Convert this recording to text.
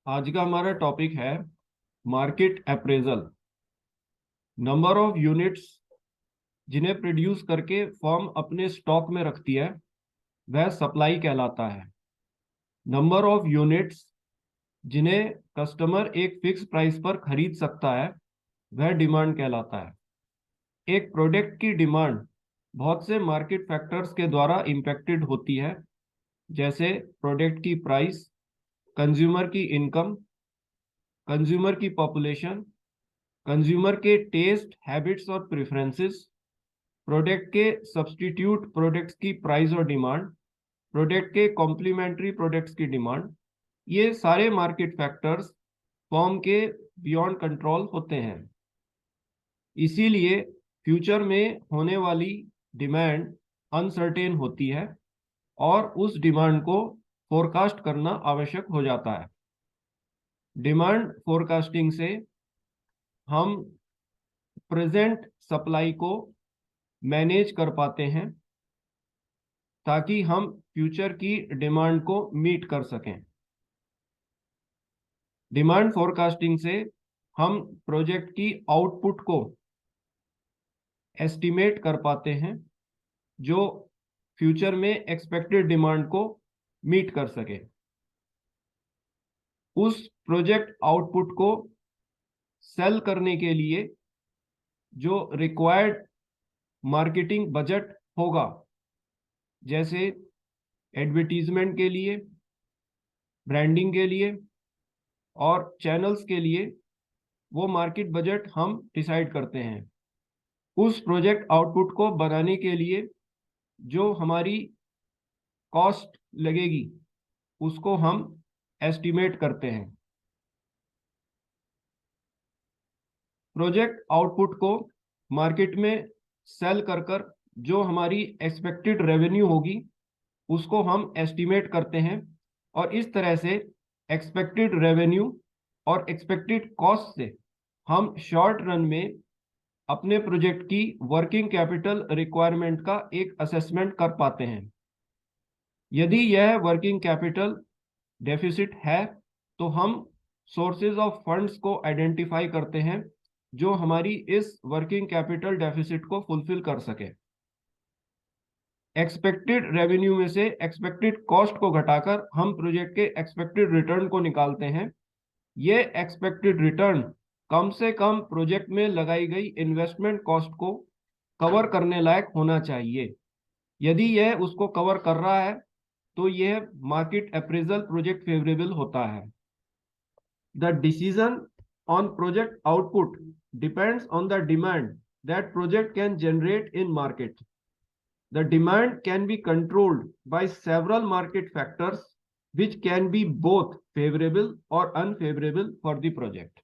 आज का हमारा टॉपिक है market appraisal. Number of units जिन्हें प्रोड्यूस करके फर्म अपने स्टॉक में रखती है वह सप्लाई कहलाता है। नंबर ऑफ यूनिट्स जिन्हें कस्टमर एक फिक्स प्राइस पर खरीद सकता है वह डिमांड कहलाता है। एक प्रोडक्ट की डिमांड बहुत से मार्केट फैक्टर्स के द्वारा इम्पेक्टेड होती है, जैसे प्रोडक्ट की प्राइस, कंज्यूमर की इनकम, कंज्यूमर की पॉपुलेशन, कंज्यूमर के टेस्ट, हैबिट्स और प्रेफरेंसेस, प्रोडक्ट के सब्स्टिट्यूट प्रोडक्ट्स की प्राइस और डिमांड, प्रोडक्ट के कॉम्प्लीमेंट्री प्रोडक्ट्स की डिमांड। ये सारे मार्केट फैक्टर्स फर्म के बियॉन्ड कंट्रोल होते हैं। इसीलिए फ्यूचर में होने वाली डिमांड अनसर्टेन होती है और उस डिमांड को फोरकास्ट करना आवश्यक हो जाता है। डिमांड फोरकास्टिंग से हम प्रेजेंट सप्लाई को मैनेज कर पाते हैं ताकि हम फ्यूचर की डिमांड को मीट कर सकें। डिमांड फोरकास्टिंग से हम प्रोजेक्ट की आउटपुट को एस्टिमेट कर पाते हैं जो फ्यूचर में एक्सपेक्टेड डिमांड को मीट कर सके। उस प्रोजेक्ट आउटपुट को सेल करने के लिए जो रिक्वायर्ड मार्केटिंग बजट होगा, जैसे एडवर्टीजमेंट के लिए, ब्रांडिंग के लिए और चैनल्स के लिए, वो मार्केट बजट हम डिसाइड करते हैं। उस प्रोजेक्ट आउटपुट को बनाने के लिए जो हमारी कॉस्ट लगेगी उसको हम एस्टिमेट करते हैं। प्रोजेक्ट आउटपुट को मार्केट में सेल कर जो हमारी एक्सपेक्टेड रेवेन्यू होगी उसको हम एस्टिमेट करते हैं, और इस तरह से एक्सपेक्टेड रेवेन्यू और एक्सपेक्टेड कॉस्ट से हम शॉर्ट रन में अपने प्रोजेक्ट की वर्किंग कैपिटल रिक्वायरमेंट का एक असेसमेंट कर पाते हैं। यदि यह वर्किंग कैपिटल डेफिसिट है तो हम सोर्सेज ऑफ फंड्स को आइडेंटिफाई करते हैं जो हमारी इस वर्किंग कैपिटल डेफिसिट को फुलफिल कर सके। एक्सपेक्टेड रेवेन्यू में से एक्सपेक्टेड कॉस्ट को घटाकर हम प्रोजेक्ट के एक्सपेक्टेड रिटर्न को निकालते हैं। ये एक्सपेक्टेड रिटर्न कम से कम प्रोजेक्ट में लगाई गई इन्वेस्टमेंट कॉस्ट को कवर करने लायक होना चाहिए। यदि यह उसको कवर कर रहा है तो यह मार्केट अप्रेजल प्रोजेक्ट फेवरेबल होता है। The decision on project output depends on the demand that project can generate in market. The demand can be controlled by several market factors which can be both favorable or unfavorable for the project.